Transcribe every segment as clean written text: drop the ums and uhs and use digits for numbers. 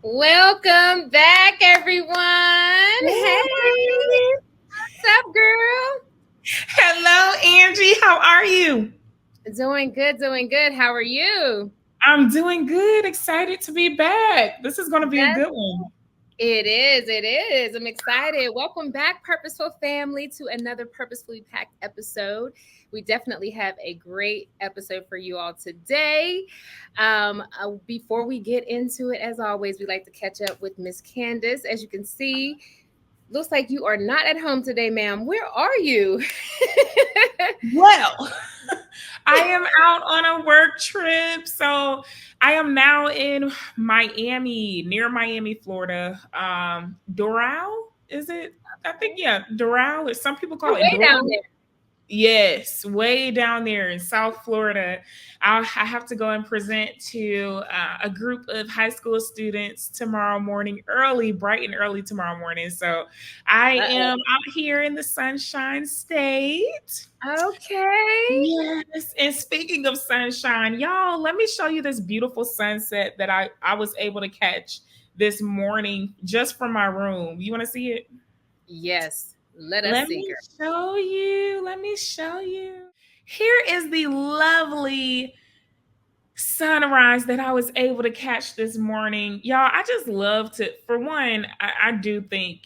Welcome back, everyone. Hey, Hey. what's up, girl? Hello, Angie. How are you? Doing good, doing good. How are you? I'm doing good. Excited to be back. This is going to be a Yes, good one. it is. It is. I'm excited. Welcome back, Purposeful Family, to another purposefully packed episode. We definitely have a great episode for you all today. Before we get into it, as always, we like to catch up with Miss Candace. As you can see, looks like you are not at home today, ma'am. Where are you? Well, I am out on a work trip. So I am now in Miami, near Miami, Florida. Doral, is it? I think, yeah, Doral. Some people You're call it way down Doral. there. Yes, way down there in South Florida. I have to go and present to a group of high school students tomorrow morning, early, bright and early tomorrow morning. So I Uh-oh. am out here in the Sunshine State. Okay. Yes, and speaking of sunshine, y'all, let me show you this beautiful sunset that I was able to catch this morning just from my room. You want to see it? Yes. Let us Let see, me girl. show you. Let me show you. Here is the lovely sunrise that I was able to catch this morning. Y'all, I just love to, for one, I do think,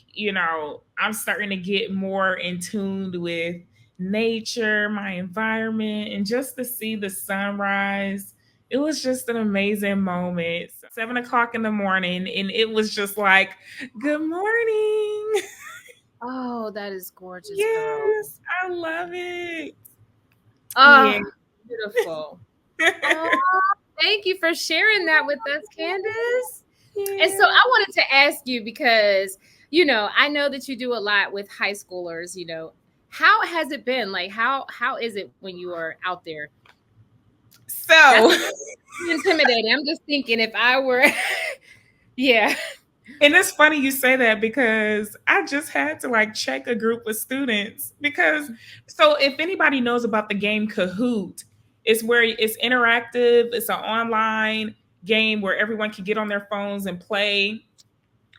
I'm starting to get more in tune with nature, my environment, and just to see the sunrise. It was just an amazing moment. 7 o'clock in the morning, and it was just like, good morning. Oh, that is gorgeous, girl. Yes, I love it. Yeah. Oh, beautiful. Oh, thank you for sharing that with us, Candace. And so Yeah. I wanted to ask you because, I know that you do a lot with high schoolers. How has it been? Like how is it when you are out there? That's So, intimidating. I'm just thinking if I were yeah. and it's funny you say that because I just had to like check a group of students because so if anybody knows about the game Kahoot, it's where it's interactive, it's an online game where everyone can get on their phones and play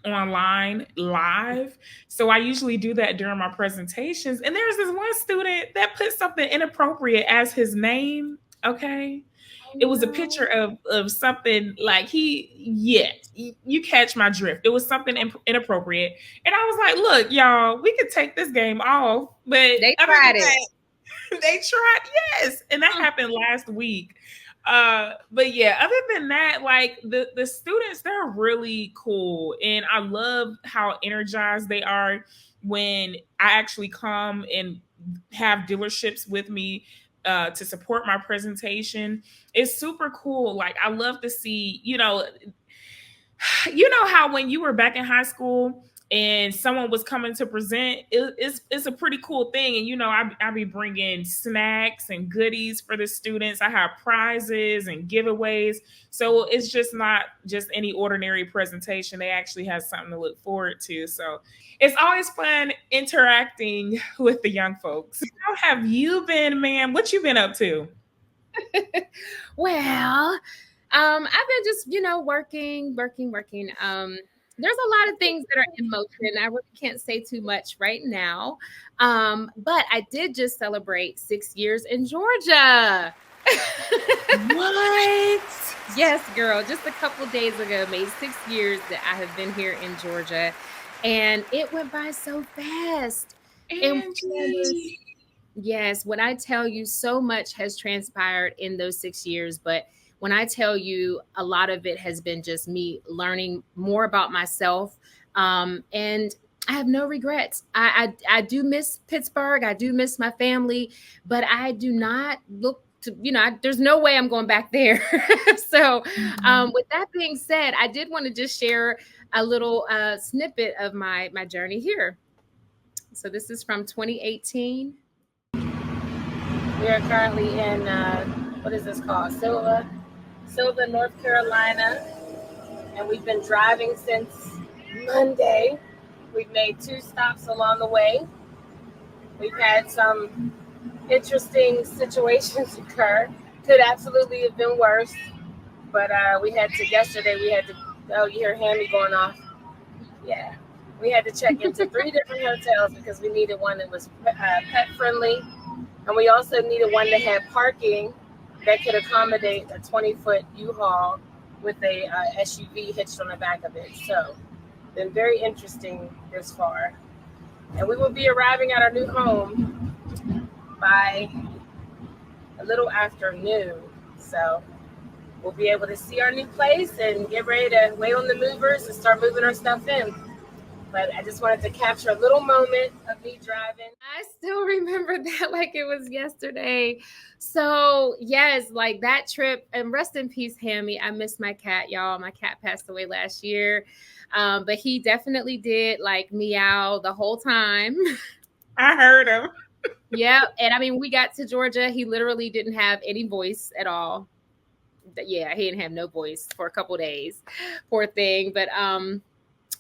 online live. So I usually do that during my presentations. And there's this one student that put something inappropriate as his name. Okay. Oh It was a no. picture of something like you catch my drift. It was something inappropriate. And I was like, look, y'all, we could take this game off. But They other than tried it. that, they tried, yes. And that Mm. happened last week. But yeah, other than that, like the students, they're really cool. And I love how energized they are when I actually come and have dealerships with me to support my presentation. It's super cool. Like I love to see, you know how when you were back in high school and someone was coming to present, it's a pretty cool thing. And I be bringing snacks and goodies for the students. I have prizes and giveaways, so it's just not just any ordinary presentation. They actually have something to look forward to. So it's always fun interacting with the young folks. How have you been, man? What you been up to? Well, I've been just, working, working, working. There's a lot of things that are in motion. I really can't say too much right now. But I did just celebrate 6 years in Georgia. What? Yes, girl. Just a couple days ago, made 6 years that I have been here in Georgia. And it went by so fast. And Angie. yes, when I tell you so much has transpired in those 6 years, but when I tell you a lot of it has been just me learning more about myself, and I have no regrets. I do miss Pittsburgh. I do miss my family, but I do not look to, there's no way I'm going back there. So, Mhm. with that being said, I did want to just share a little snippet of my journey here. So this is from 2018. We are currently in what is this called? Silva, North Carolina, and we've been driving since Monday. We've made 2 stops along the way. We've had some interesting situations occur. Could absolutely have been worse, but we had to yesterday. We had to Oh, you hear Hammy going off. Yeah. We had to check into 3 different hotels because we needed one that was pet friendly. And we also needed one that had parking that could accommodate a 20-foot U-Haul with a SUV hitched on the back of it. So, been very interesting this far. And we will be arriving at our new home by a little after noon. So, we'll be able to see our new place and get ready to wait on the movers and start moving our stuff in. But I just wanted to capture a little moment of me driving. I still remember that like it was yesterday. So yes, like that trip, and rest in peace, Hammy. I miss my cat, y'all. My cat passed away last year. But he definitely did like meow the whole time. I heard him. Yeah. And I mean, we got to Georgia. He literally didn't have any voice at all. Yeah, he didn't have no voice for a couple days. Poor thing. But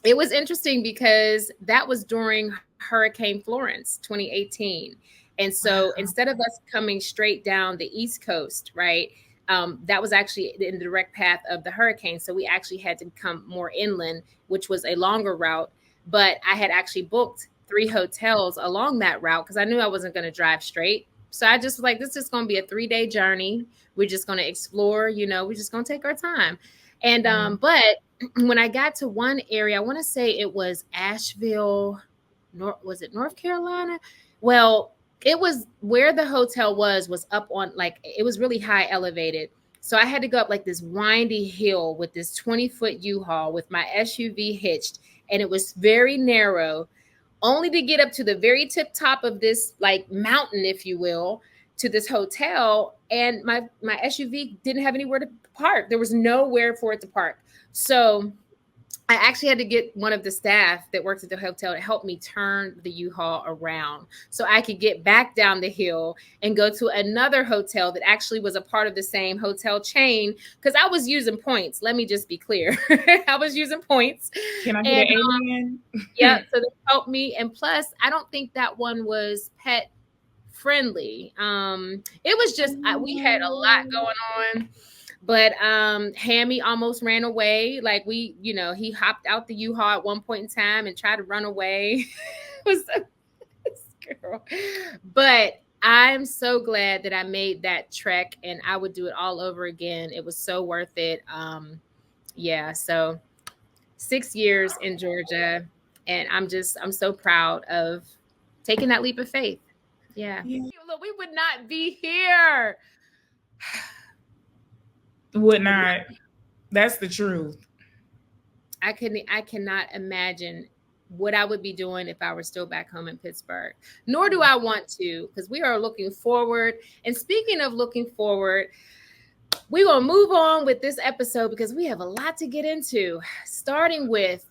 it was interesting because that was during Hurricane Florence 2018. And so instead of us coming straight down the East Coast, right, that was actually in the direct path of the hurricane. So we actually had to come more inland, which was a longer route. But I had actually booked 3 hotels along that route because I knew I wasn't going to drive straight. So I just was like, this is going to be a 3-day journey. We're just going to explore, we're just going to take our time. And but when I got to one area, I want to say it was Asheville, was it North Carolina? Well, it was where the hotel was up on, like, it was really high elevated. So I had to go up like this windy hill with this 20-foot U-Haul with my SUV hitched. And it was very narrow, only to get up to the very tip top of this like mountain, if you will, to this hotel. And my SUV didn't have anywhere to park. There was nowhere for it to park. So I actually had to get one of the staff that worked at the hotel to help me turn the U-Haul around so I could get back down the hill and go to another hotel that actually was a part of the same hotel chain, because I was using points. Let me just be clear. I was using points. Can I get an alien? Yeah, so they helped me. And plus, I don't think that one was pet friendly. It was just, we had a lot going on. But Hammy almost ran away. Like he hopped out the U-Haul at one point in time and tried to run away. It was this girl. But I'm so glad that I made that trek, and I would do it all over again. It was so worth it. Yeah, so 6 years in Georgia, and I'm so proud of taking that leap of faith. Yeah. Look, we would not be here. Would not. That's the truth. I cannot imagine what I would be doing if I were still back home in Pittsburgh. Nor do I want to, because we are looking forward. And speaking of looking forward, we're going to move on with this episode because we have a lot to get into, starting with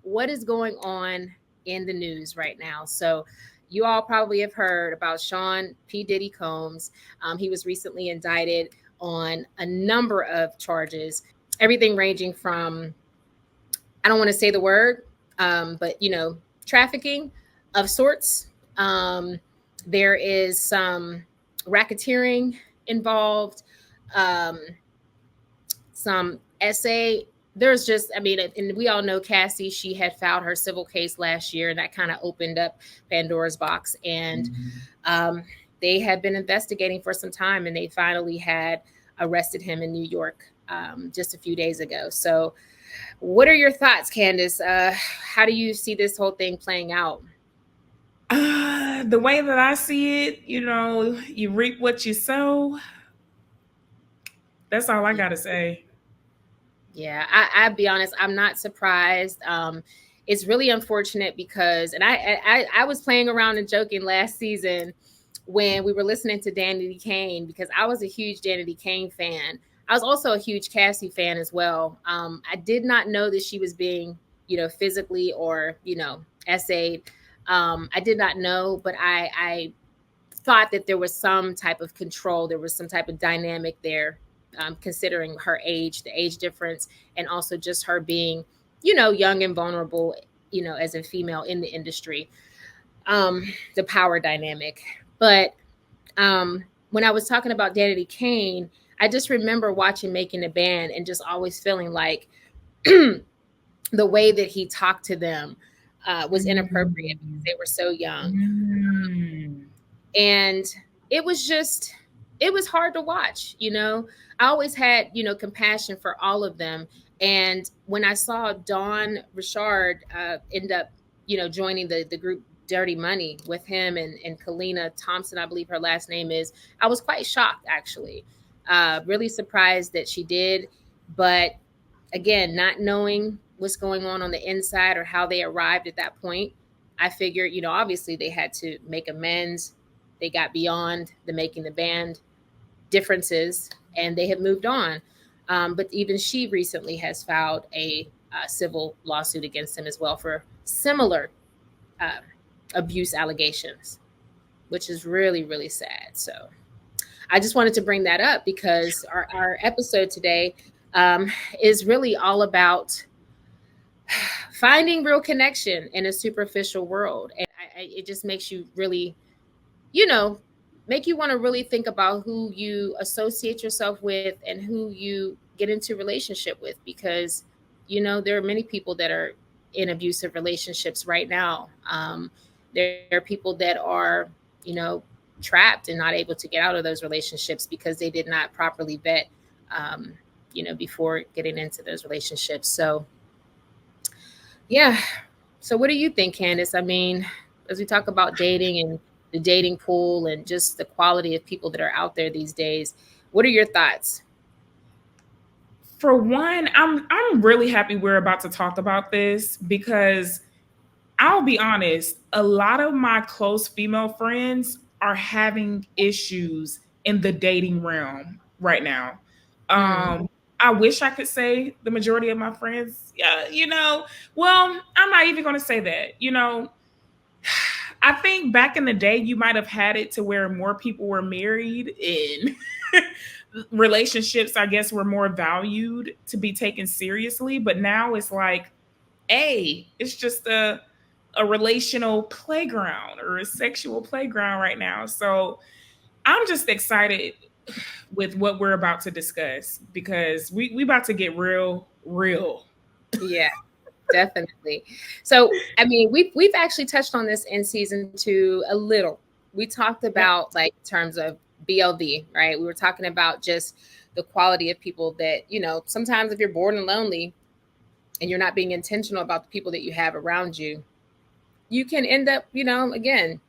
what is going on in the news right now. So you all probably have heard about Sean P. Diddy Combs. He was recently indicted on a number of charges, everything ranging from, I don't want to say the word, but trafficking of sorts. There is some racketeering involved, some essay. There's just, and we all know Cassie, she had filed her civil case last year, and that kind of opened up Pandora's box. And they had been investigating for some time, and they finally had arrested him in New York just a few days ago. So what are your thoughts, Candace? How do you see this whole thing playing out? The way that I see it, you reap what you sow. That's all I got to say. Yeah, I'll be honest, I'm not surprised. It's really unfortunate because, and I was playing around and joking last season when we were listening to Danity Kane, because I was a huge Danity Kane fan. I was also a huge Cassie fan as well. I did not know that she was being, physically or, essayed. I did not know, but I thought that there was some type of control. There was some type of dynamic there, considering her age, the age difference, and also just her being, young and vulnerable, as a female in the industry, the power dynamic. But when I was talking about Danity Kane, I just remember watching Making the Band and just always feeling like the way that he talked to them was inappropriate because they were so young. And it was hard to watch, I always had, compassion for all of them. And when I saw Dawn Richard end up, joining the group Dirty Money with him and Kalina Thompson, I believe her last name is, I was quite shocked, actually. Really surprised that she did. But again, not knowing what's going on the inside or how they arrived at that point, I figured, obviously they had to make amends. They got beyond the making the band differences and they have moved on. But even she recently has filed a civil lawsuit against him as well for similar abuse allegations, which is really, really sad. So I just wanted to bring that up because our episode today is really all about finding real connection in a superficial world. And it just makes you really, make you want to really think about who you associate yourself with and who you get into relationship with, because, there are many people that are in abusive relationships right now. There are people that are, trapped and not able to get out of those relationships because they did not properly vet, before getting into those relationships. So, yeah. So what do you think, Candace? I mean, as we talk about dating and the dating pool and just the quality of people that are out there these days, what are your thoughts? For one, I'm really happy we're about to talk about this because I'll be honest, a lot of my close female friends are having issues in the dating realm right now. I wish I could say the majority of my friends, well, I'm not even going to say that. I think back in the day, you might have had it to where more people were married and relationships, I guess, were more valued to be taken seriously. But now it's like, it's just a relational playground or a sexual playground right now. So I'm just excited with what we're about to discuss because we about to get real. Yeah, definitely. So, I mean, we've actually touched on this in season 2 a little. We talked about like in terms of BLV, right? We were talking about just the quality of people that, sometimes if you're bored and lonely and you're not being intentional about the people that you have around you, you can end up, again,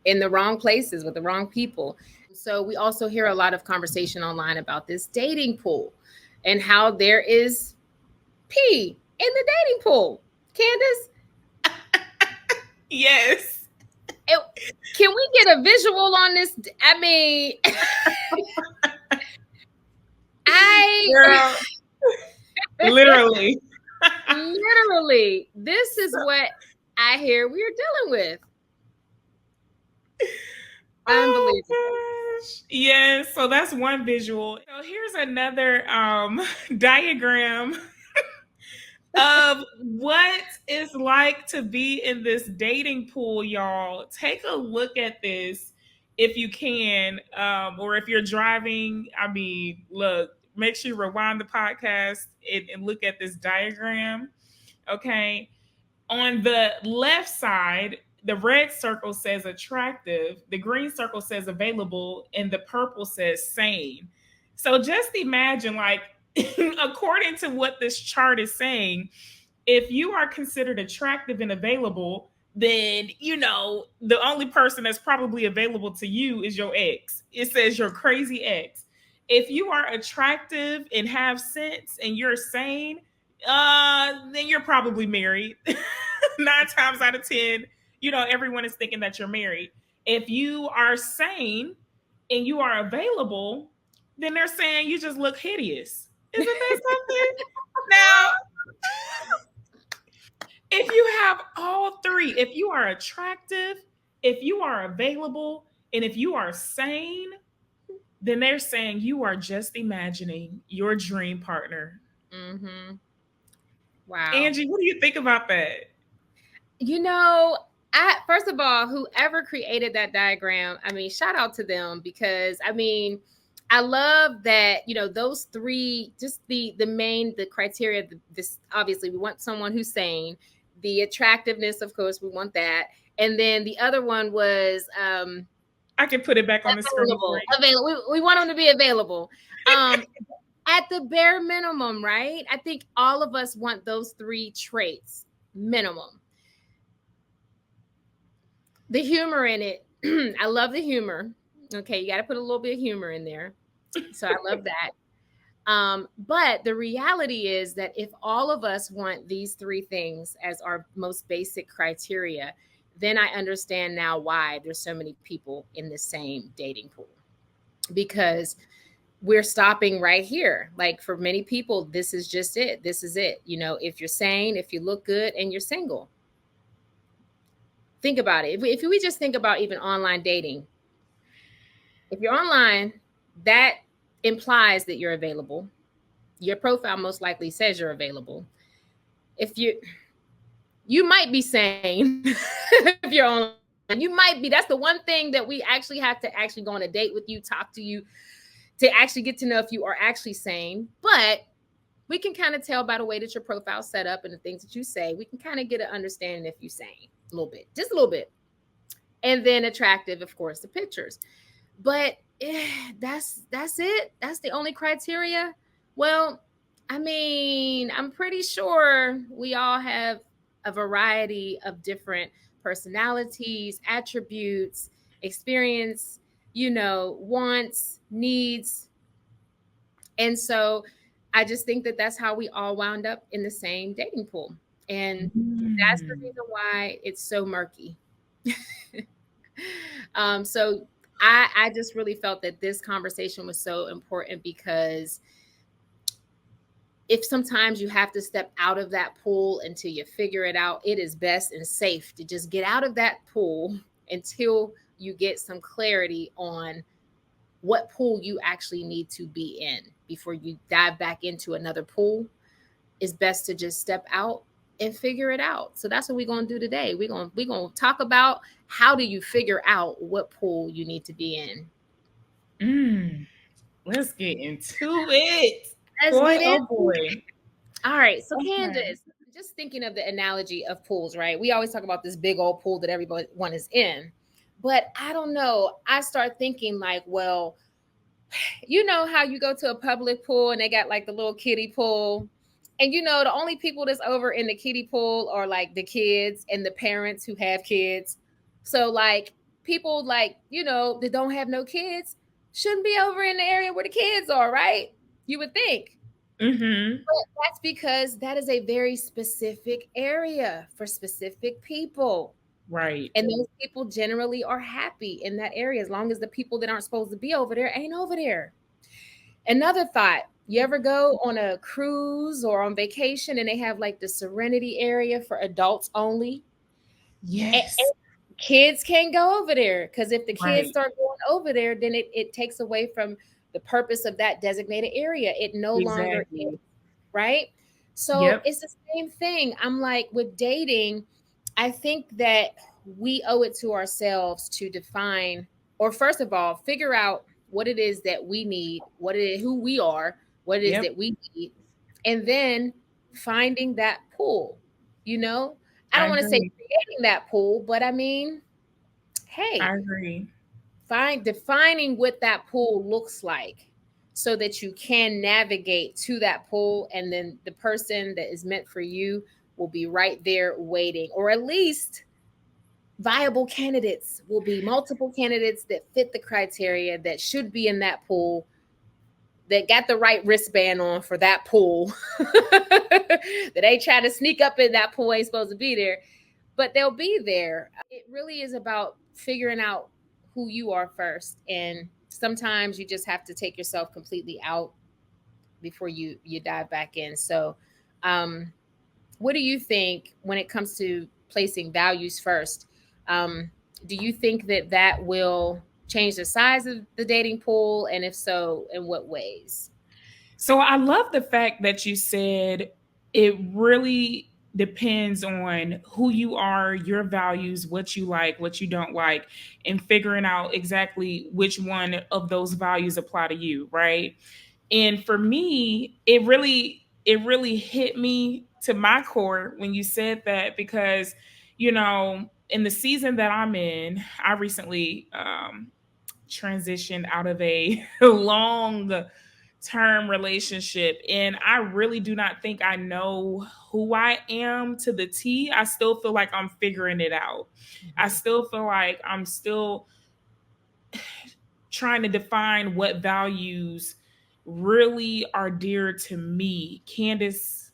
in the wrong places with the wrong people. So we also hear a lot of conversation online about this dating pool and how there is pee in the dating pool. Candace? Yes. Can we get a visual on this? I mean, literally, this is what I hear we're dealing with. Unbelievable. Oh, gosh. Yes, so that's one visual. So here's another diagram of what it's like to be in this dating pool, y'all. Take a look at this if you can, or if you're driving. I mean, look, make sure you rewind the podcast and look at this diagram. Okay. On the left side, the red circle says attractive, the green circle says available, and the purple says sane. So just imagine, like, according to what this chart is saying, if you are considered attractive and available, then, the only person that's probably available to you is your ex. It says your crazy ex. If you are attractive and have sense and you're sane, then you're probably married. 9 times out of 10, everyone is thinking that you're married. If you are sane and you are available, then they're saying you just look hideous. Isn't that something? Now, if you have all three, if you are attractive, if you are available, and if you are sane, then they're saying you are just imagining your dream partner. Mm-hmm. Wow. Angie, what do you think about that? First of all, whoever created that diagram, I mean, shout out to them because, I mean, I love that, those three, just the criteria, this, obviously we want someone who's sane, the attractiveness, of course, we want that. And then the other one was, I can put it back on the screen. Available. We want them to be available. At the bare minimum, right? I think all of us want those three traits, minimum. The humor in it. I love the humor. Okay, you got to put a little bit of humor in there. So I love that. But the reality is that if all of us want these three things as our most basic criteria, then I understand now why there's so many people in the same dating pool. Because we're stopping right here. Like, for many people, this is just it. This is it. If you're sane, if you look good, and you're single. Think about it. If we just think about even online dating, if you're online, that implies that you're available. Your profile most likely says you're available. If you might be sane if you're online. You might be. That's the one thing that we actually have to actually go on a date with you, talk to you, to actually get to know if you are actually sane. But we can kind of tell by the way that your profile's set up and the things that you say. We can kind of get an understanding if you're sane a little bit, just a little bit. And then attractive, of course, the pictures. But that's it. That's the only criteria. Well, I mean, I'm pretty sure we all have a variety of different personalities, attributes, experience, wants, needs. And so I just think that that's how we all wound up in the same dating pool. And that's the reason why it's so murky. So I just really felt that this conversation was so important, because if sometimes you have to step out of that pool until you figure it out, it is best and safe to just get out of that pool until you get some clarity on what pool you actually need to be in before you dive back into another pool. It's best to just step out and figure it out. So that's what we're going to do today. We're going to talk about how do you figure out what pool you need to be in. Let's get into it. Boy. All right. So Candace, just thinking of the analogy of pools, right? We always talk about this big old pool that everyone is in. But I don't know. I start thinking like, well, you know how you go to a public pool and they got like the little kiddie pool. And the only people that's over in the kiddie pool are like the kids and the parents who have kids. So like people like, that don't have no kids shouldn't be over in the area where the kids are, right? You would think. Mm-hmm. But that's because that is a very specific area for specific people. Right. And those people generally are happy in that area, as long as the people that aren't supposed to be over there ain't over there. Another thought, you ever go on a cruise or on vacation and they have like the Serenity area for adults only? Yes. And kids can't go over there, because if the kids start going over there, then it takes away from the purpose of that designated area. It no longer is, right? So it's the same thing. I'm like, with dating, I think that we owe it to ourselves to define, or first of all, figure out what it is that we need, what it is, who we are, what it is that we need, and then finding that pool. I don't want to say creating that pool, but I mean, hey, I agree. Defining what that pool looks like so that you can navigate to that pool, and then the person that is meant for you will be right there waiting, or at least viable candidates will be multiple candidates that fit the criteria that should be in that pool, that got the right wristband on for that pool, that ain't trying to sneak up in that pool, ain't supposed to be there, but they'll be there. It really is about figuring out who you are first. And sometimes you just have to take yourself completely out before you dive back in. So what do you think when it comes to placing values first? Do you think that will change the size of the dating pool? And if so, in what ways? So I love the fact that you said it really depends on who you are, your values, what you like, what you don't like, and figuring out exactly which one of those values apply to you, right? And for me, it really hit me to my core when you said that, because in the season that I'm in, I recently transitioned out of a long term relationship, and I really do not think I know who I am to the T. I still feel like I'm figuring it out. I Mhm. still feel like I'm still trying to define what values really are dear to me, Candace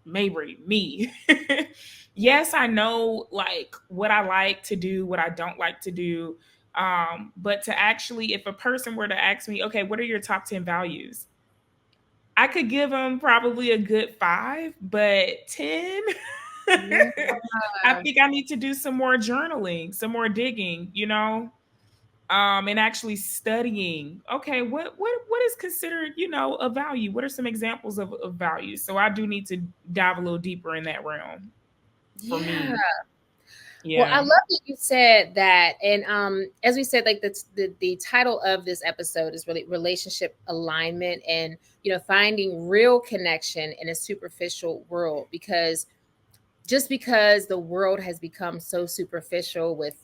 Mabry, me. Yes, I know like what I like to do, what I don't like to do. But to actually, if a person were to ask me, okay, what are your top 10 values? I could give them probably a good 5, but 10, Yeah. I think I need to do some more journaling, some more digging, and actually studying. Okay, what is considered, a value? What are some examples of values? So I do need to dive a little deeper in that realm for Yeah. me. Well, I Yeah. love that you said that. And as we said, like the title of this episode is really relationship alignment, and finding real connection in a superficial world. Because just because the world has become so superficial with,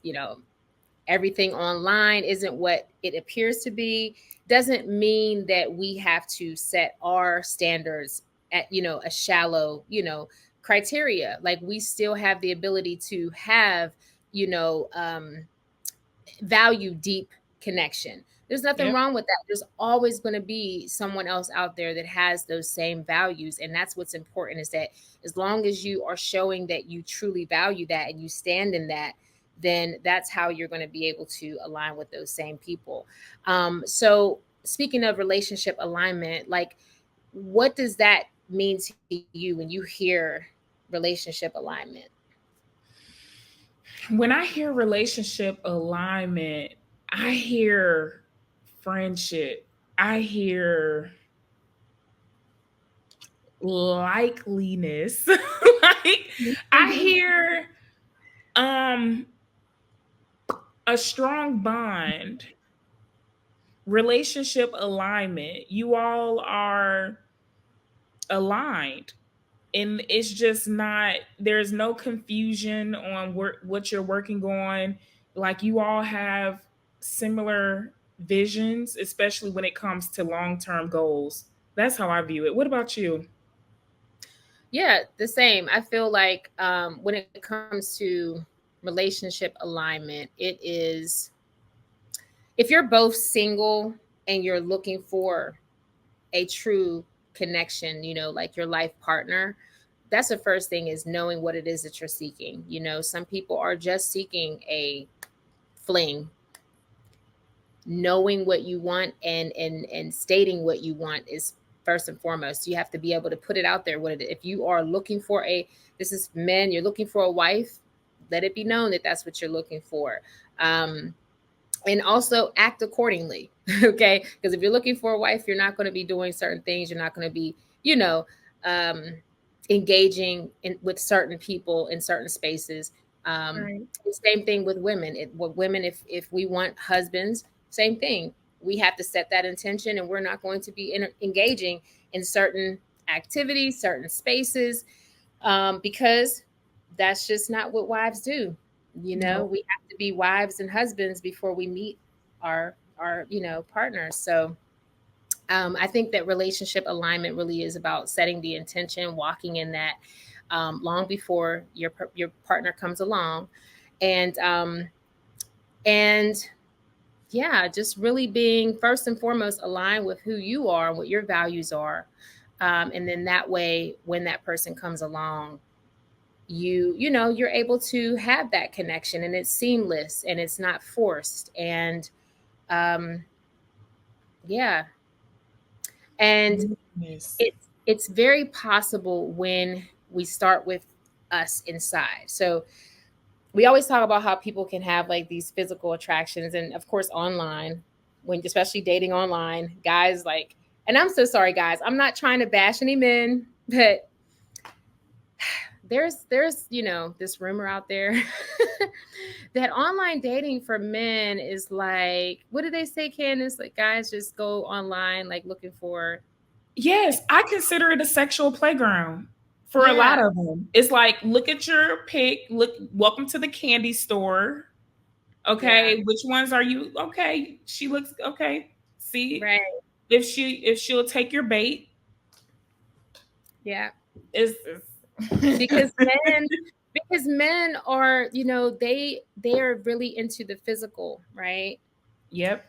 everything online isn't what it appears to be, doesn't mean that we have to set our standards at, a shallow, criteria. Like, we still have the ability to have, you know, um, value deep connection. There's nothing Yep. wrong with that. There's always going to be someone else out there that has those same values. And that's what's important, is that as long as you are showing that you truly value that and you stand in that, then that's how you're going to be able to align with those same people. So, speaking of relationship alignment, like, what does that mean to you when you hear relationship alignment? When I hear relationship alignment, I hear friendship. I hear likeliness. Like, I hear um a strong bond, relationship alignment. You all are aligned, and it's just not, there's no confusion on what you're working on. Like, you all have similar visions, especially when it comes to long-term goals. That's how I view it. What about you? Yeah, the same. I feel like when it comes to relationship alignment, it is, if you're both single and you're looking for a true connection, like your life partner, that's the first thing, is knowing what it is that you're seeking. Some people are just seeking a fling. Knowing what you want and stating what you want is first and foremost. You have to be able to put it out there. If you are looking for this is men, you're looking for a wife, let it be known that that's what you're looking for. And also act accordingly. Okay, because if you're looking for a wife, you're not going to be doing certain things. You're not going to be, you know um, engaging with certain people in certain spaces. Right. The same thing with women. With women, if we want husbands, same thing. We have to set that intention, and we're not going to be engaging in certain activities, certain spaces, because that's just not what wives do. No. We have to be wives and husbands before we meet our partners. So I think that relationship alignment really is about setting the intention, walking in that, long before your partner comes along, and and yeah, just really being first and foremost aligned with who you are and what your values are, and then that way, when that person comes along, you're able to have that connection, and it's seamless and it's not forced, and um, yeah, and Yes. it's very possible when we start with us inside. So we always talk about how people can have like these physical attractions, and of course online, when especially dating online, guys, like, and I'm so sorry guys, I'm not trying to bash any men, but there's this rumor out there that online dating for men is like, what did they say, Candace? Like guys just go online like looking for. Yes, I consider it a sexual playground for a Yeah, lot of them. It's like, look at your pick, look, welcome to the candy store. yeah, Okay, which ones are you? Okay, she looks okay. See right, if she'll take your bait. yeah. Is Because men are, they are really into the physical, right? Yep.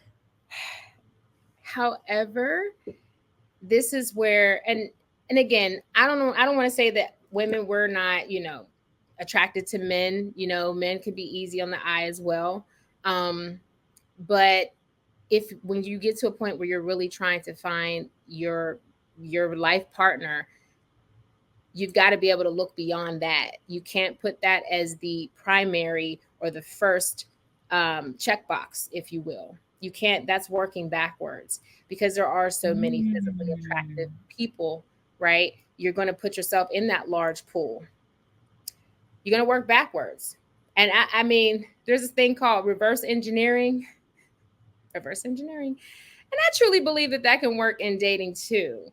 However, this is where, and again, I don't want to say that women were not, attracted to men. Men can be easy on the eye as well. But if when you get to a point where you're really trying to find your life partner, you've got to be able to look beyond that. You can't put that as the primary or the first checkbox, if you will. You can't, that's working backwards, because there are so many physically attractive Mm. people, right? You're going to put yourself in that large pool. You're going to work backwards. And I mean, there's this thing called reverse engineering. Reverse engineering. And I truly believe that that can work in dating too.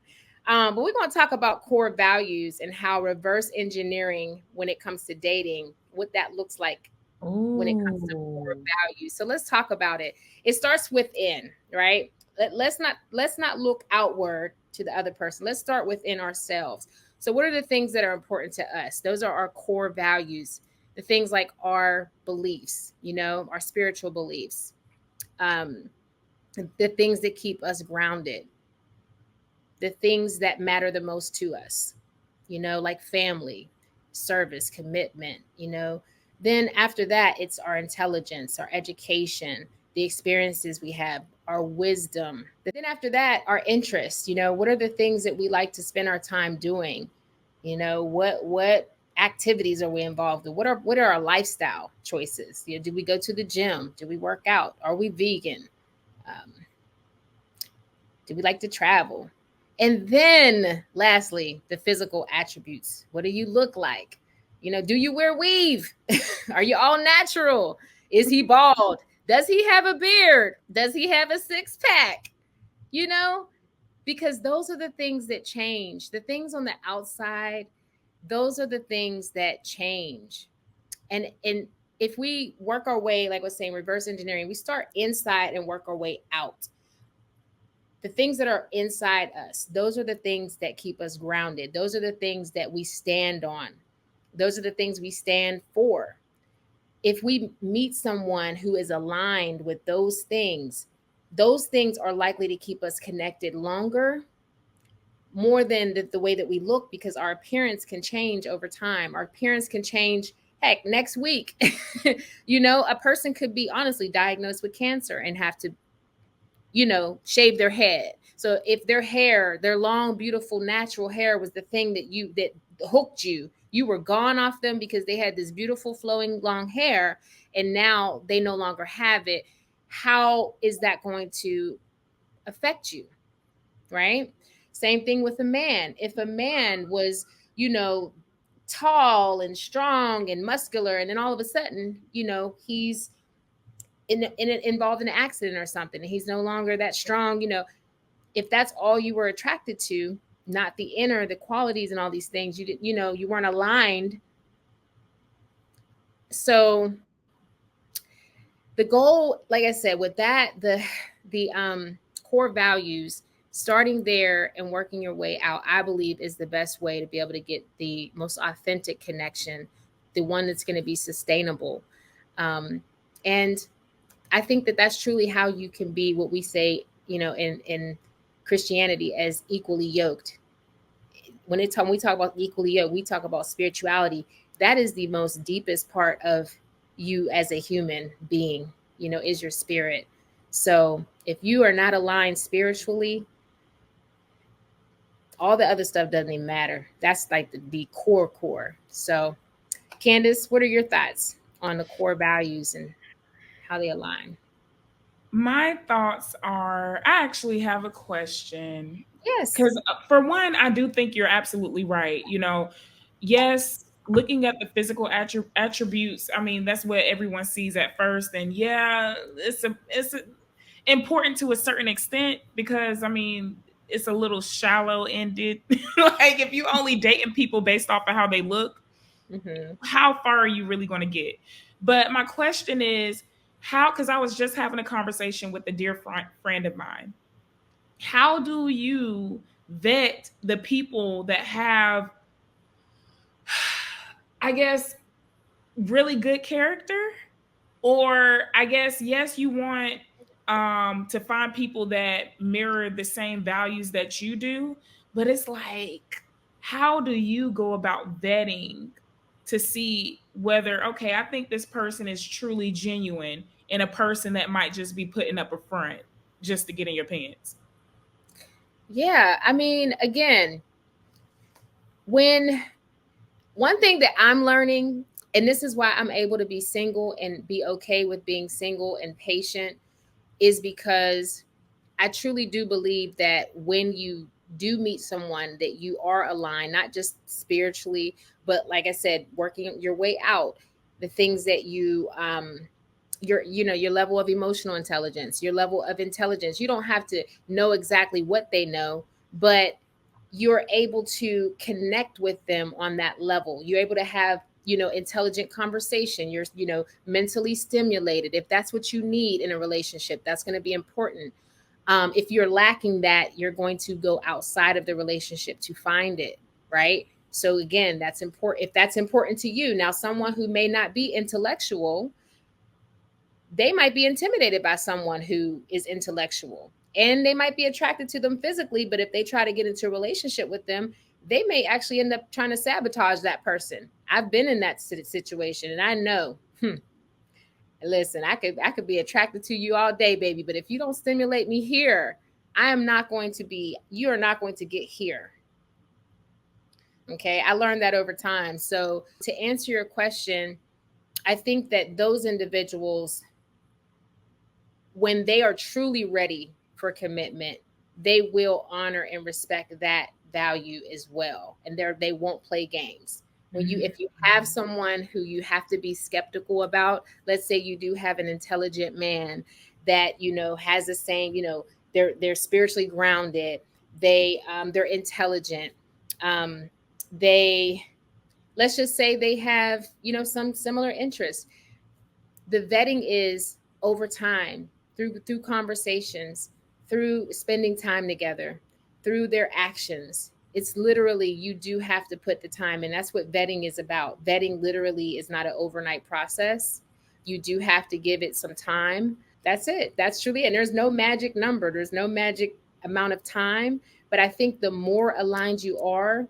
But we're going to talk about core values and how reverse engineering, when it comes to dating, what that looks like when it comes to core Ooh. values. So let's talk about it. It starts within, right? Let's not look outward to the other person. Let's start within ourselves. So what are the things that are important to us? Those are our core values. The things like our beliefs, our spiritual beliefs. Um, the things that keep us grounded, the things that matter the most to us, like family, service, commitment, Then after that, it's our intelligence, our education, the experiences we have, our wisdom. But then after that, our interests, what are the things that we like to spend our time doing? What activities are we involved in? What are our lifestyle choices? Do we go to the gym? Do we work out? Are we vegan? Um, do we like to travel? And then lastly, the physical attributes. What do you look like? Do you wear weave? Are you all natural? Is he bald? Does he have a beard? Does he have a six pack? You know, because those are the things that change. The things on the outside, those are the things that change. And if we work our way, like I was saying, reverse engineering, we start inside and work our way out. The things that are inside us, those are the things that keep us grounded. Those are the things that we stand on. Those are the things we stand for. If we meet someone who is aligned with those things are likely to keep us connected longer, more than the way that we look, because our appearance can change over time. Our appearance can change, heck, next week. A person could be honestly diagnosed with cancer and have to shave their head. So if their long, beautiful, natural hair was the thing that hooked you, you were gone off them because they had this beautiful flowing long hair, and now they no longer have it. How is that going to affect you? Right? Same thing with a man. If a man was, tall and strong and muscular, and then all of a sudden, he's involved in an accident or something, and he's no longer that strong, if that's all you were attracted to, not the inner, the qualities and all these things, you weren't aligned. So the goal, like I said, with that, the core values, starting there and working your way out, I believe is the best way to be able to get the most authentic connection, the one that's going to be sustainable. And I think that that's truly how you can be what we say, in Christianity, as equally yoked. When we talk about equally yoked, we talk about spirituality. That is the most deepest part of you as a human being, is your spirit. So if you are not aligned spiritually, all the other stuff doesn't even matter. That's like the core. So, Candace, what are your thoughts on the core values and how they align? My thoughts are, I actually have a question. Yes. Because for one, I do think you're absolutely right. Yes, looking at the physical attributes, I mean, that's what everyone sees at first. And yeah, it's important to a certain extent, because I mean, it's a little shallow ended. Like, if you only dating people based off of how they look, how far are you really going to get? But my question is, how, because I was just having a conversation with a dear friend of mine, how do you vet the people that have, I guess, really good character? Or I guess, yes, you want to find people that mirror the same values that you do, but it's like, how do you go about vetting to see whether, okay, I think this person is truly genuine, and a person that might just be putting up a front just to get in your pants? Yeah, I mean, again, when one thing that I'm learning, and this is why I'm able to be single and be okay with being single and patient, is because I truly do believe that when you do meet someone that you are aligned, not just spiritually, but like I said, working your way out, the things that your level of emotional intelligence, your level of intelligence, you don't have to know exactly what they know, but you're able to connect with them on that level. You're able to have, intelligent conversation. You're, mentally stimulated. If that's what you need in a relationship, that's going to be important. If you're lacking that, you're going to go outside of the relationship to find it, right? So again, that's important. If that's important to you, now someone who may not be intellectual, they might be intimidated by someone who is intellectual, and they might be attracted to them physically, but if they try to get into a relationship with them, they may actually end up trying to sabotage that person. I've been in that situation, and I know, listen, I could be attracted to you all day, baby, but if you don't stimulate me here, you are not going to get here. Okay, I learned that over time. So to answer your question, I think that those individuals, when they are truly ready for commitment, they will honor and respect that value as well. And they won't play games. If you have someone who you have to be skeptical about, let's say you do have an intelligent man that, has the same, they're spiritually grounded, they're intelligent, they, let's just say they have, some similar interests. The vetting is over time, through conversations, through spending time together, through their actions. It's literally, you do have to put the time, and that's what vetting is about. Vetting literally is not an overnight process. You do have to give it some time. That's it. That's truly, and there's no magic number. There's no magic amount of time. But I think the more aligned you are,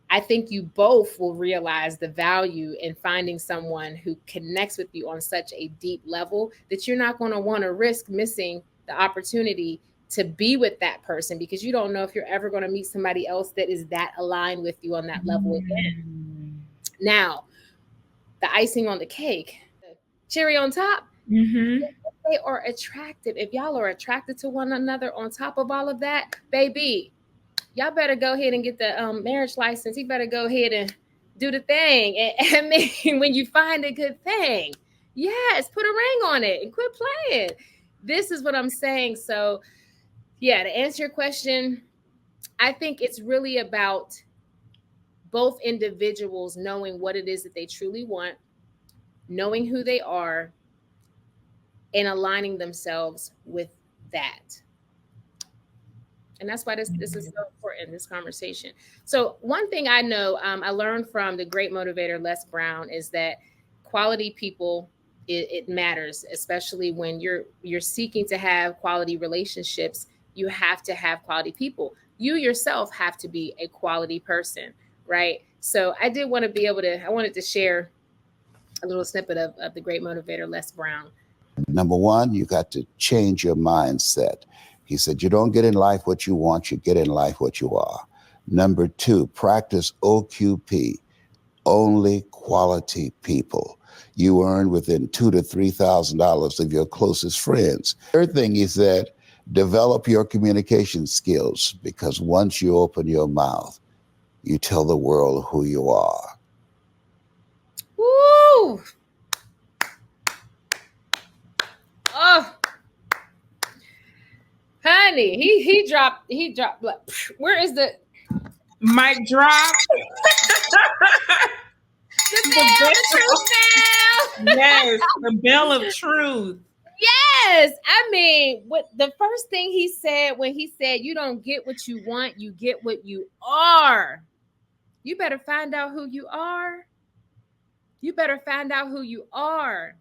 I think you both will realize the value in finding someone who connects with you on such a deep level that you're not going to want to risk missing the opportunity to be with that person, because you don't know if you're ever going to meet somebody else that is that aligned with you on that level again. Now, the icing on the cake, the cherry on top, they are attractive. If y'all are attracted to one another on top of all of that, baby, y'all better go ahead and get the marriage license. You better go ahead and do the thing. And I mean, when you find a good thing, yes, put a ring on it and quit playing. This is what I'm saying. So, yeah, to answer your question, I think it's really about both individuals knowing what it is that they truly want, knowing who they are, and aligning themselves with that. And that's why this is so important, this conversation. So one thing I know, I learned from the great motivator, Les Brown, is that quality people, it matters, especially when you're seeking to have quality relationships. You have to have quality people. You yourself have to be a quality person, right? So I wanted to share a little snippet of the great motivator, Les Brown. Number one, you got to change your mindset. He said, you don't get in life what you want, you get in life what you are. Number two, practice OQP, only quality people. You earn within $2,000 to $3,000 of your closest friends. Third thing he said, develop your communication skills, because once you open your mouth, you tell the world who you are. honey, he dropped like, where is the mic drop? the truth bell? Yes, the bell of truth. Yes. I mean, what the first thing he said when he said, you don't get what you want, you get what you are. You better find out who you are. You better find out who you are.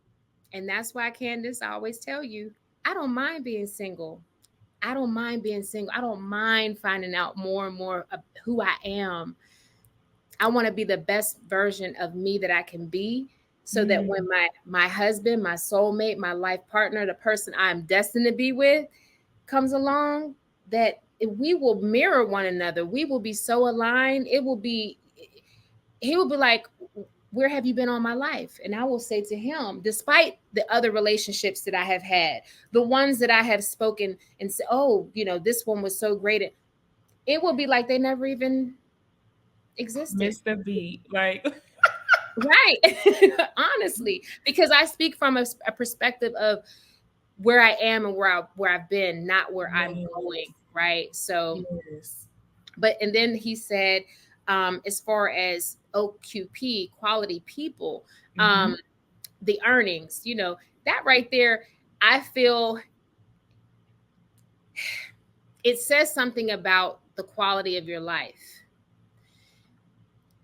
And that's why, Candace, I always tell you, I don't mind being single. I don't mind being single. I don't mind finding out more and more of who I am. I want to be the best version of me that I can be, so that when my husband, my soulmate, my life partner, the person I'm destined to be with comes along, that we will mirror one another. We will be so aligned. He will be like, where have you been all my life? And I will say to him, despite the other relationships that I have had, the ones that I have spoken and said, oh, this one was so great. It will be like they never even existed. Missed the beat. Like, right. Honestly, because I speak from a perspective of where I am and where I've been, not where I'm going. Right. So, and then he said, as far as OQP, quality people, the earnings, that right there, I feel it says something about the quality of your life.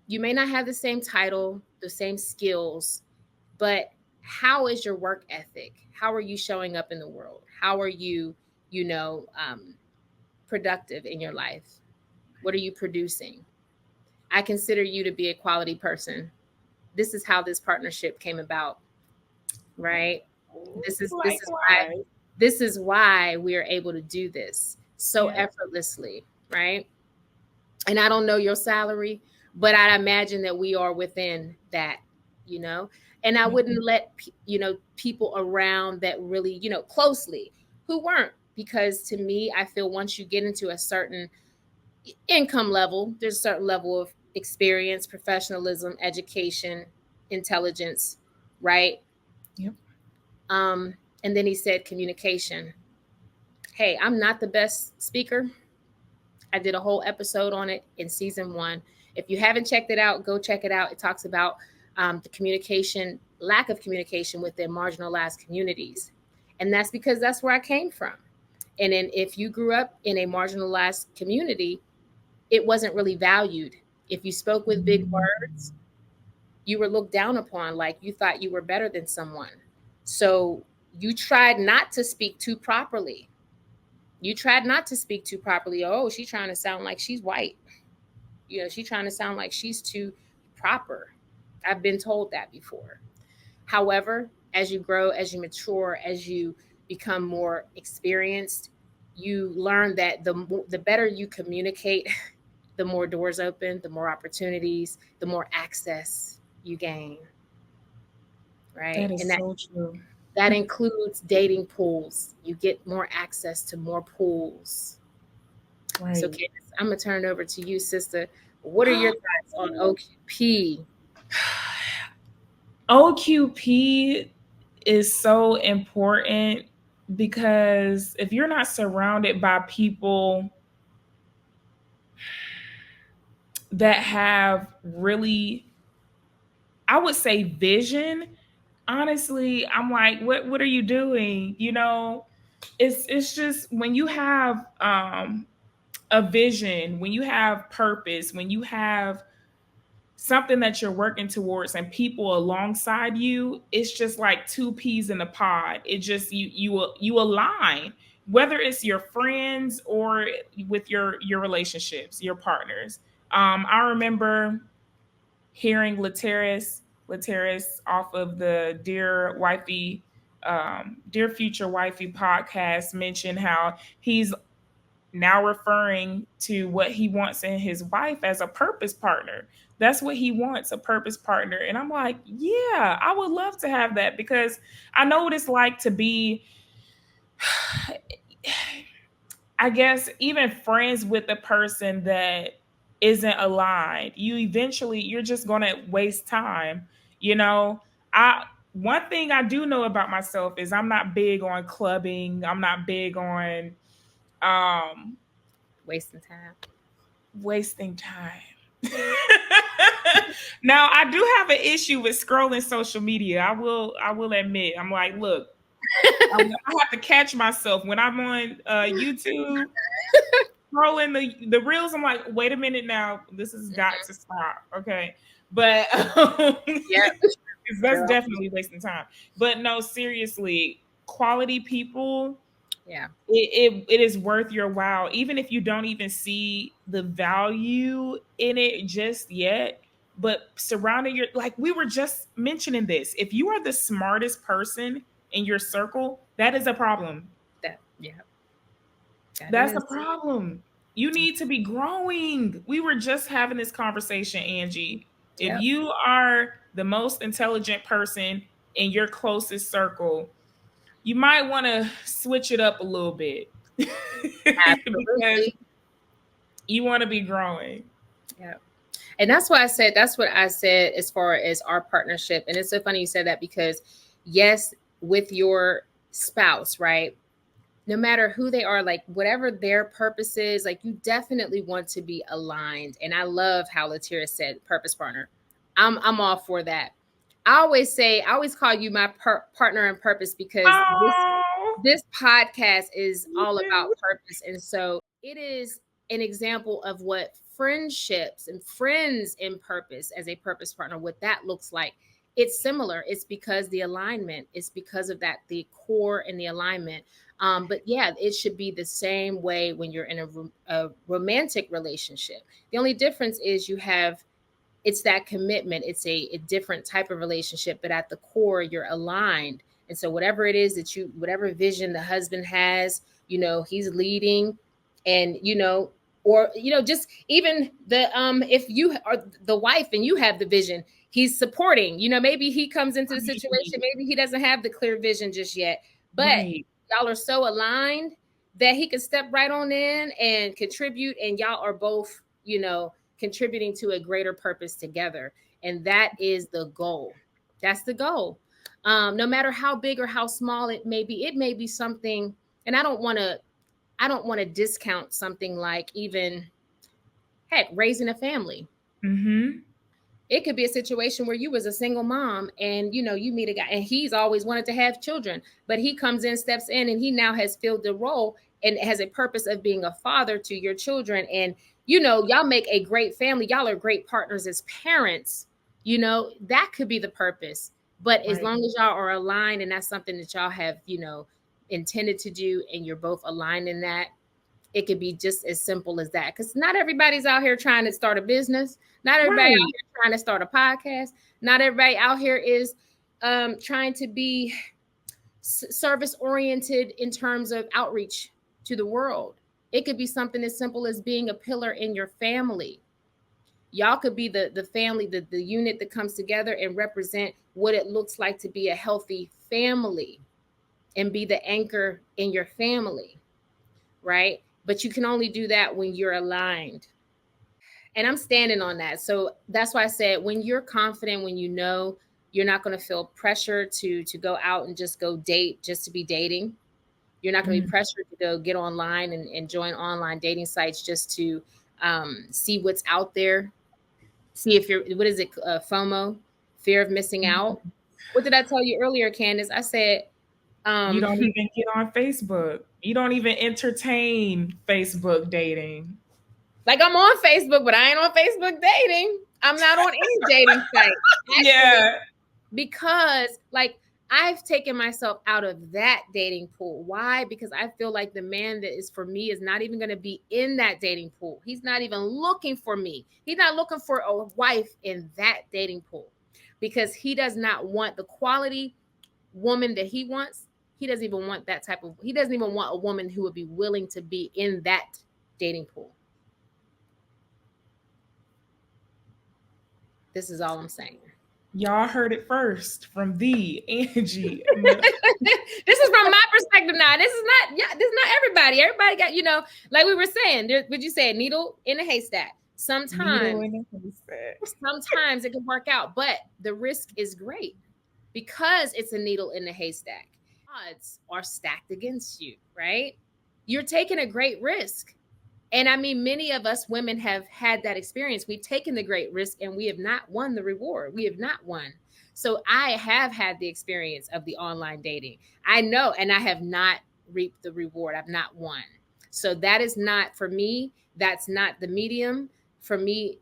You may not have the same title, the same skills, but how is your work ethic? How are you showing up in the world? How are you, productive in your life? What are you producing? I consider you to be a quality person. This is how this partnership came about, right? This is why we are able to do this so effortlessly, right? And I don't know your salary, but I imagine that we are within that, and I wouldn't let, people around that really, closely who weren't, because to me, I feel once you get into a certain income level, there's a certain level of experience, professionalism, education, intelligence, right? Yep. And then he said communication. Hey, I'm not the best speaker. I did a whole episode on it in season 1. If you haven't checked it out, go check it out. It talks about the lack of communication within marginalized communities. And that's because that's where I came from. And then if you grew up in a marginalized community, it wasn't really valued. If you spoke with big words, you were looked down upon, like you thought you were better than someone. So you tried not to speak too properly. Oh, she's trying to sound like she's white. She's trying to sound like she's too proper. I've been told that before. However, as you grow, as you mature, as you become more experienced, you learn that the better you communicate, the more doors open, the more opportunities, the more access you gain. Right? That is so true. That includes dating pools. You get more access to more pools. Right. So, Candace, I'm going to turn it over to you, sister. What are your thoughts on OQP? OQP is so important because if you're not surrounded by people that have really, I would say, vision, honestly, I'm like, what are you doing? It's just when you have a vision, when you have purpose, when you have something that you're working towards and people alongside you, it's just like two peas in a pod. It just you align, whether it's your friends or with your relationships, your partners. I remember hearing Lateris off of the Dear Future Wifey podcast mention how he's now referring to what he wants in his wife as a purpose partner. That's what he wants, a purpose partner. And I'm like, yeah, I would love to have that, because I know what it's like to be, I guess, even friends with a person that isn't aligned. You're just going to waste time. One thing I do know about myself is I'm not big on clubbing. I'm not big on Wasting time. Wasting time. Now, I do have an issue with scrolling social media. I will admit. I'm like, look, I have to catch myself when I'm on YouTube scrolling the reels. I'm like, wait a minute now, this has got to stop. Okay, but Yeah, that's definitely wasting time. But no, seriously, quality people. Yeah. It is worth your while, even if you don't even see the value in it just yet. But surrounding your, like we were just mentioning this, if you are the smartest person in your circle, that is a problem. That's a problem. You need to be growing. We were just having this conversation, Angie. If you are the most intelligent person in your closest circle, you might want to switch it up a little bit. Because you want to be growing. Yeah. And that's what I said as far as our partnership. And it's so funny you said that, because yes, with your spouse, right? No matter who they are, like whatever their purpose is, like you definitely want to be aligned. And I love how Latira said purpose partner. I'm all for that. I always call you my partner in purpose, because this podcast is all about purpose. And so it is an example of what friendships and friends in purpose as a purpose partner, what that looks like. It's similar. It's because the alignment, it's because of that, the core and the alignment. But yeah, it should be the same way when you're in a romantic relationship. The only difference is it's that commitment. It's a different type of relationship, but at the core, you're aligned. And so whatever it is whatever vision the husband has, he's leading, and, or, just even if you are the wife and you have the vision, he's supporting, maybe he comes into the situation, maybe he doesn't have the clear vision just yet, but y'all are so aligned that he can step right on in and contribute. And y'all are both, contributing to a greater purpose together. And that is the goal. That's the goal. No matter how big or how small it may be something. And I don't want to discount something like even, heck, raising a family. Mm-hmm. It could be a situation where you was a single mom and, you meet a guy and he's always wanted to have children, but he comes in, steps in, and he now has filled the role and has a purpose of being a father to your children. And, y'all make a great family. Y'all are great partners as parents. That could be the purpose. But as long as y'all are aligned and that's something that y'all have, intended to do, and you're both aligned in that, it could be just as simple as that. Because not everybody's out here trying to start a business. Not everybody out here trying to start a podcast. Not everybody out here is trying to be service oriented in terms of outreach to the world. It could be something as simple as being a pillar in your family. Y'all could be the family, the unit that comes together and represent what it looks like to be a healthy family and be the anchor in your family, right? But you can only do that when you're aligned. And I'm standing on that. So that's why I said, when you're confident, when you're not going to feel pressure to go out and just go date just to be dating. You're not going to be pressured to go get online and join online dating sites just to see what's out there. See if what is it? FOMO, fear of missing out. What did I tell you earlier, Candace? I said, you don't even get on Facebook. You don't even entertain Facebook dating. Like, I'm on Facebook, but I ain't on Facebook dating. I'm not on any dating site. Actually, because I've taken myself out of that dating pool. Why? Because I feel like the man that is for me is not even going to be in that dating pool. He's not even looking for me. He's not looking for a wife in that dating pool, because he does not want the quality woman that he wants. He doesn't even want he doesn't even want a woman who would be willing to be in that dating pool. This is all I'm saying. Y'all heard it first from the Angie. This is from my perspective now. This is not everybody. Everybody got, like we were saying, would you say a needle in a haystack? Sometimes it can work out, but the risk is great because it's a needle in the haystack. Odds are stacked against you, right? you're taking a great risk. And I mean, many of us women have had that experience. We've taken the great risk and we have not won the reward. We have not won. So I have had the experience of the online dating. I know, and I have not reaped the reward. I've not won. So that is not for me. That's not the medium for me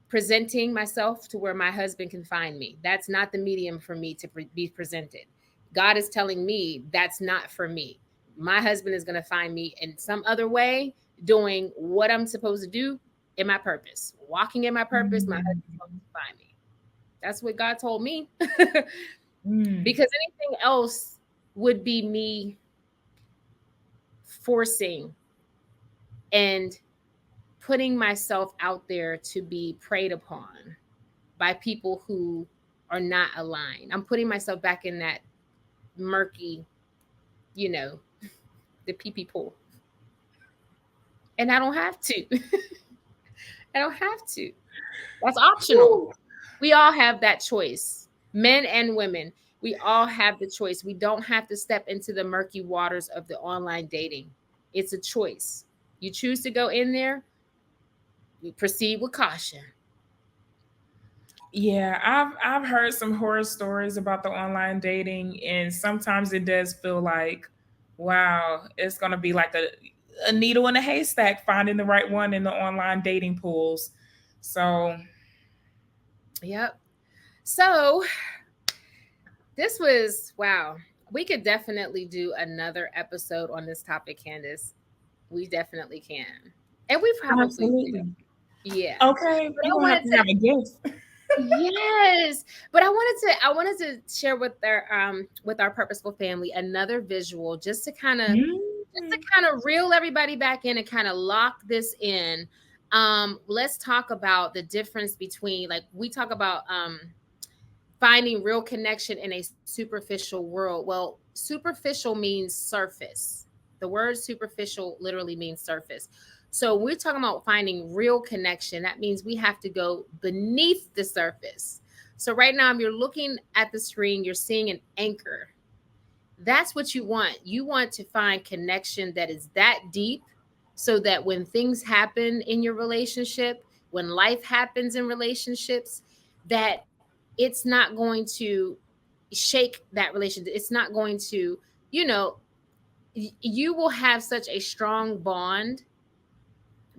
presenting myself to where my husband can find me. That's not the medium for me to be presented. God is telling me that's not for me. My husband is going to find me in some other way, doing what I'm supposed to do in my purpose, walking in my purpose. My husband's going to find me. That's what God told me. Because anything else would be me forcing and putting myself out there to be preyed upon by people who are not aligned. I'm putting myself back in that murky, the pee-pee pool. And I don't have to. I don't have to. That's optional. We all have that choice. Men and women, we all have the choice. We don't have to step into the murky waters of the online dating. It's a choice. You choose to go in there, we proceed with caution. Yeah, I've heard some horror stories about the online dating, and sometimes it does feel like, wow, it's gonna be like a needle in a haystack finding the right one in the online dating pools. So, yep. So this was, wow. We could definitely do another episode on this topic, Candace. We definitely can. And we probably will. Yeah. Okay. But I wanted to have a guest. Yes. But I wanted to share with our purposeful family another visual just to kind of reel everybody back in and kind of lock this in. Let's talk about the difference between, like, we talk about finding real connection in a superficial world. Well, superficial means surface. The word superficial literally means surface. So we're talking about finding real connection. That means we have to go beneath the surface. So right now, if you're looking at the screen, you're seeing an anchor. That's what you want. You want to find connection that is that deep so that when things happen in your relationship, when life happens in relationships, that it's not going to shake that relationship. It's not going to, you will have such a strong bond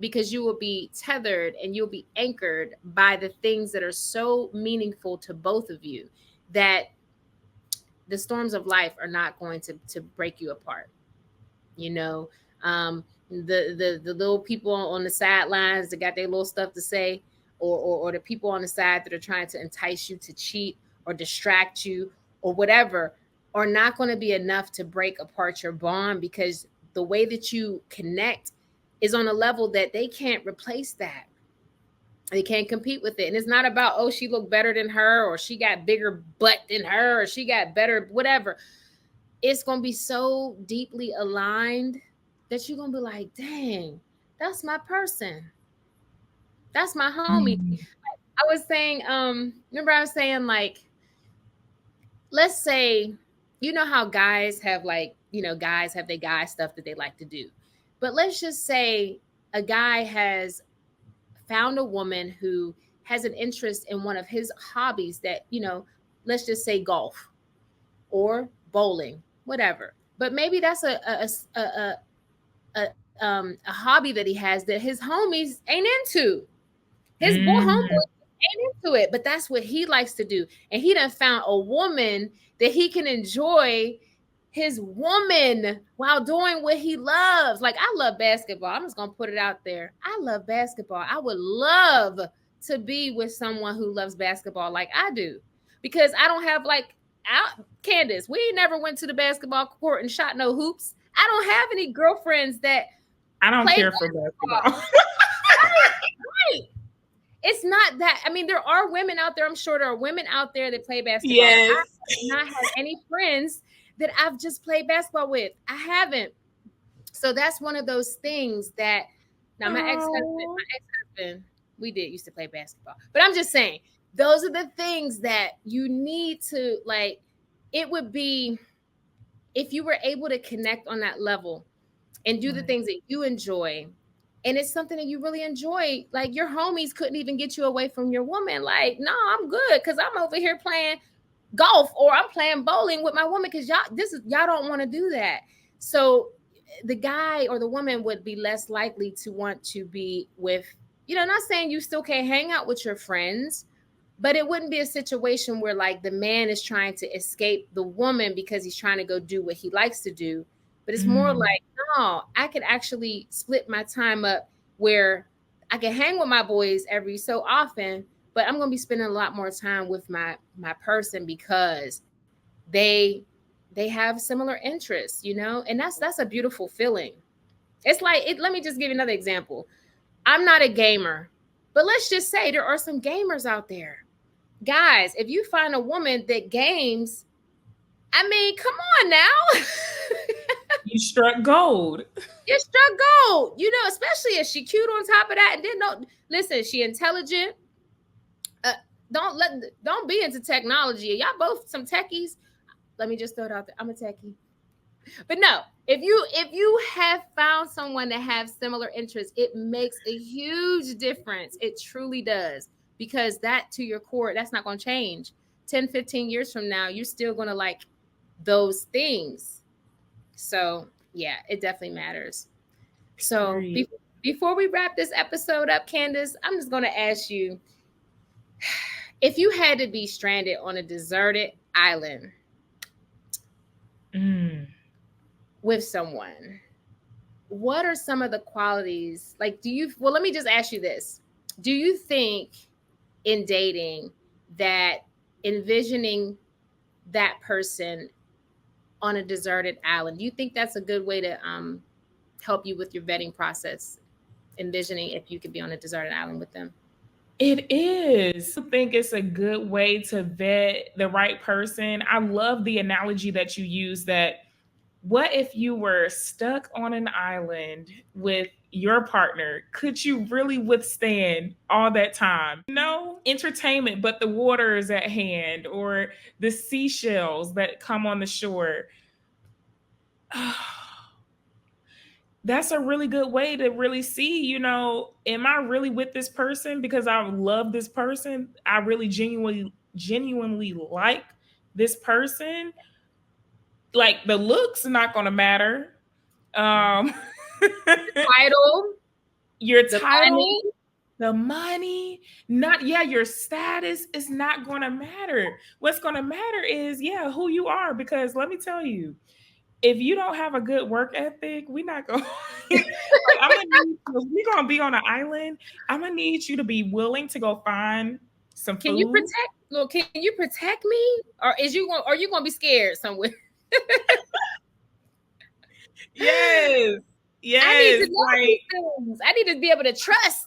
because you will be tethered and you'll be anchored by the things that are so meaningful to both of you that the storms of life are not going to break you apart. The little people on the sidelines that got their little stuff to say, or the people on the side that are trying to entice you to cheat or distract you or whatever, are not going to be enough to break apart your bond, because the way that you connect is on a level that they can't replace that. They can't compete with it. And it's not about, oh, she looked better than her, or she got bigger butt than her, or she got better, whatever. It's going to be so deeply aligned that you're going to be like, dang, that's my person. That's my homie. I was saying, remember I was saying, like, let's say, how guys have, like, guys have their guy stuff that they like to do. But let's just say a guy has found a woman who has an interest in one of his hobbies that, let's just say golf or bowling, whatever. But maybe that's a hobby that he has that his homies ain't into. His boy homeboy ain't into it, but that's what he likes to do. And he done found a woman that he can enjoy his woman while doing what he loves. Like, I love basketball. I'm just going to put it out there. I love basketball. I would love to be with someone who loves basketball like I do, because I don't have, like, Candace, we never went to the basketball court and shot no hoops. I don't have any girlfriends that I don't care for basketball. Right. It's not that. I mean, there are women out there. I'm sure there are women out there that play basketball. Yes. I have not had any friends that I've just played basketball with. I haven't. So that's one of those things that, now my ex-husband, we used to play basketball. But I'm just saying, those are the things that you need to, like, it would be, if you were able to connect on that level, and do the things that you enjoy. And it's something that you really enjoy. Like your homies couldn't even get you away from your woman. Like, no, I'm good because I'm over here playing golf or I'm playing bowling with my woman because y'all don't want to do that. So the guy or the woman would be less likely to want to be with, not saying you still can't hang out with your friends, but it wouldn't be a situation where like the man is trying to escape the woman because he's trying to go do what he likes to do. But it's more like, no, I could actually split my time up where I can hang with my boys every so often, but I'm going to be spending a lot more time with my person because they have similar interests, and that's a beautiful feeling. It's like, let me just give you another example. I'm not a gamer, but let's just say there are some gamers out there. Guys, if you find a woman that games, I mean, come on now. You struck gold. You struck gold, especially if she cute on top of that. And then listen, she intelligent. Don't be into technology. Y'all both some techies. Let me just throw it out there. I'm a techie. But no, if you have found someone that has similar interests, it makes a huge difference. It truly does. Because that to your core, that's not going to change. 10, 15 years from now, you're still going to like those things. So yeah, it definitely matters. So before we wrap this episode up, Candace, I'm just going to ask you, if you had to be stranded on a deserted island with someone, what are some of the qualities? Like, let me just ask you this. Do you think in dating that envisioning that person on a deserted island, do you think that's a good way to help you with your vetting process, envisioning if you could be on a deserted island with them? It is. I think it's a good way to vet the right person. I love the analogy that you use that what if you were stuck on an island with your partner? Could you really withstand all that time? No entertainment, but the water is at hand, or the seashells that come on the shore. That's a really good way to really see, am I really with this person because I love this person? I really genuinely like this person. Like the looks are not going to matter. Title, your title, the money, your status is not going to matter. What's going to matter is, who you are. Because let me tell you, if you don't have a good work ethic, we're not going. We're going to be on an island. I'm going to need you to be willing to go find some food. Can you protect me, or are you going to be scared somewhere? Yes. I need to know these things. I need to be able to trust.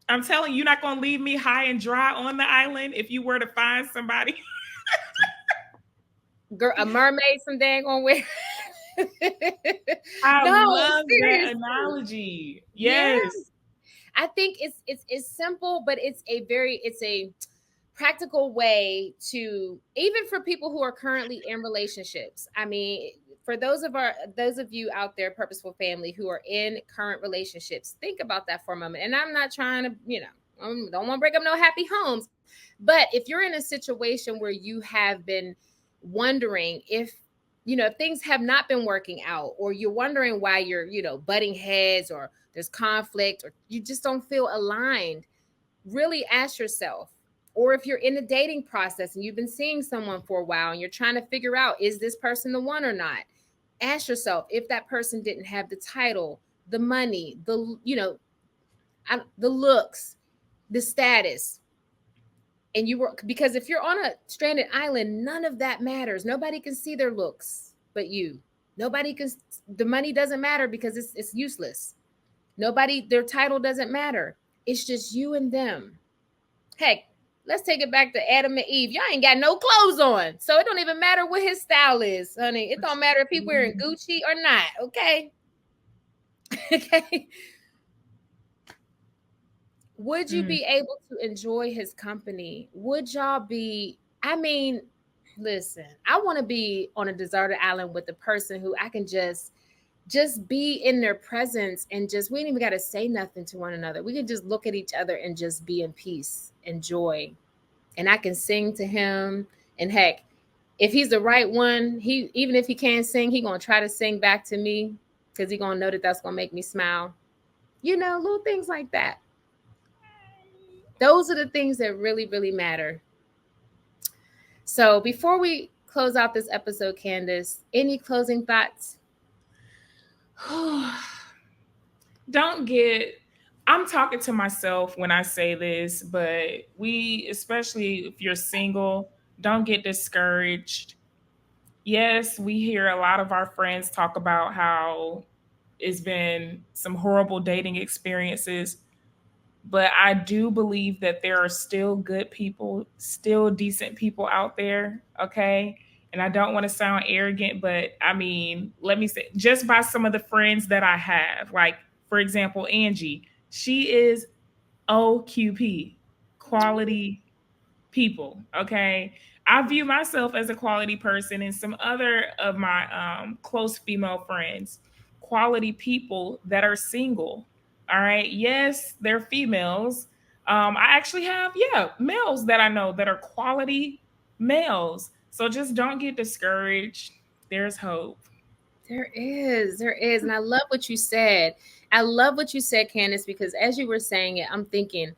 I'm telling you, you're not going to leave me high and dry on the island if you were to find somebody. Girl, a mermaid from dang on where. I love that analogy. Yes. Yeah. I think it's simple, but it's a practical way to, even for people who are currently in relationships. I mean, for those of you out there, Purposeful Family, who are in current relationships, think about that for a moment. And I'm not trying to, don't want to break up no happy homes. But if you're in a situation where you have been wondering if things have not been working out, or you're wondering why you're, butting heads, or there's conflict, or you just don't feel aligned, really ask yourself. Or if you're in the dating process and you've been seeing someone for a while and you're trying to figure out, is this person the one or not? Ask yourself, if that person didn't have the title, the money, the looks, the status, and because if you're on a stranded island, none of that matters. Nobody can see their looks but you. The money doesn't matter because it's useless. Their title doesn't matter. It's just you and them. Heck, let's take it back to Adam and Eve. Y'all ain't got no clothes on. So it don't even matter what his style is, honey. It don't matter if he's wearing Gucci or not, okay? Okay. Would you be able to enjoy his company? Would y'all be, listen, I want to be on a deserted island with a person who I can just just be in their presence, and just, we ain't even got to say nothing to one another. We can just look at each other and just be in peace and joy. And I can sing to him. And heck, if he's the right one, he, even if he can't sing, he gonna try to sing back to me, because he gonna know that that's gonna make me smile. You know, little things like that. Those are the things that really, really matter. So before we close out this episode, Candace, any closing thoughts? I'm talking to myself when I say this, but we, especially if you're single, don't get discouraged. Yes, we hear a lot of our friends talk about how it's been some horrible dating experiences, but I do believe that there are still good people, still decent people out there, okay? And I don't want to sound arrogant, but I mean, let me say, just by some of the friends that I have, like, for example, Angie, she is OQP, quality people, okay? I view myself as a quality person, and some other of my close female friends, quality people that are single. All right. Yes, they're females. I actually have, yeah, males that I know that are quality males. So just don't get discouraged. There's hope. There is. There is. And I love what you said. I love what you said, Candace, because as you were saying it, I'm thinking,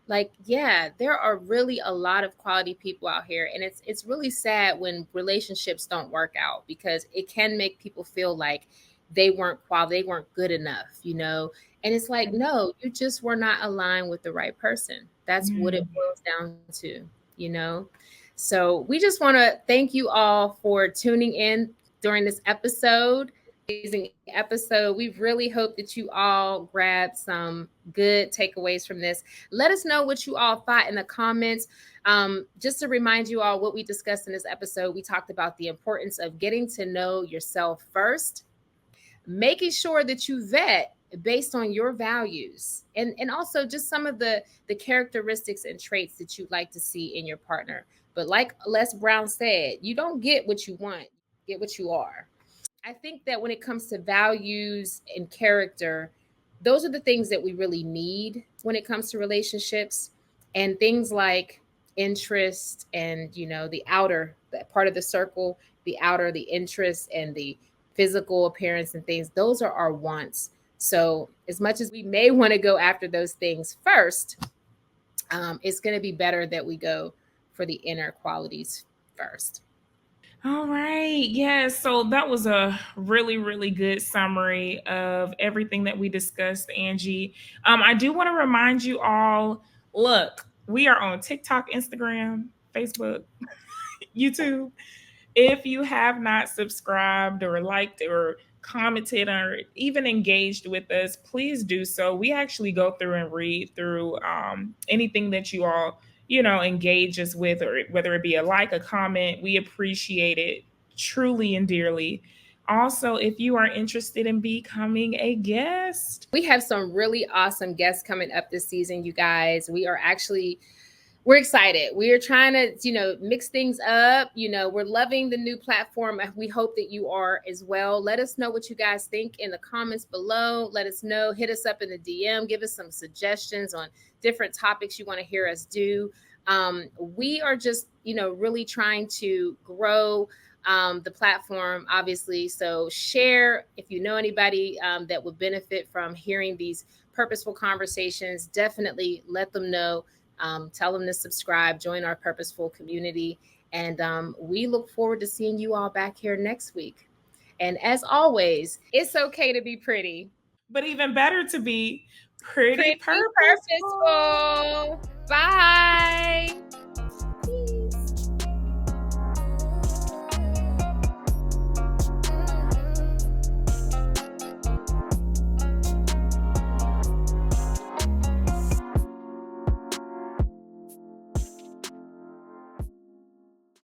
like, yeah, there are really a lot of quality people out here. And it's really sad when relationships don't work out, because it can make people feel like they weren't quality, they weren't good enough, you know? And it's like, no, you just were not aligned with the right person. That's what it boils down to, you know? So we just want to thank you all for tuning in during this episode. Amazing episode. We really hope that you all grabbed some good takeaways from this. Let us know what you all thought in the comments. Just to remind you all what we discussed in this episode, we talked about the importance of getting to know yourself first, making sure that you vet based on your values, and also just some of the characteristics and traits that you'd like to see in your partner. But like Les Brown said, you don't get what you want, you get what you are. I think that when it comes to values and character, those are the things that we really need when it comes to relationships. And things like interest and, you know, the outer, that part of the circle, the outer, the interest and the physical appearance and things, those are our wants. So as much as we may want to go after those things first, it's going to be better that we go for the inner qualities first. All right. Yeah. So that was a really, really good summary of everything that we discussed, Angie. I do want to remind you all, look, we are on TikTok, Instagram, Facebook, YouTube. If you have not subscribed or liked or commented or even engaged with us, please do so. We actually go through and read through anything that you all, you know, engage us with, or whether it be a like, a comment. We appreciate it truly and dearly. Also, if you are interested in becoming a guest, we have some really awesome guests coming up this season, you guys. We're excited. We are trying to, you know, mix things up. You know, we're loving the new platform. We hope that you are as well. Let us know what you guys think in the comments below. Let us know. Hit us up in the DM. Give us some suggestions on different topics you want to hear us do. We are just, you know, really trying to grow the platform, obviously. So share if you know anybody that would benefit from hearing these purposeful conversations. Definitely let them know. Tell them to subscribe, join our purposeful community. And we look forward to seeing you all back here next week. And as always, it's okay to be pretty, but even better to be pretty purposeful. Bye.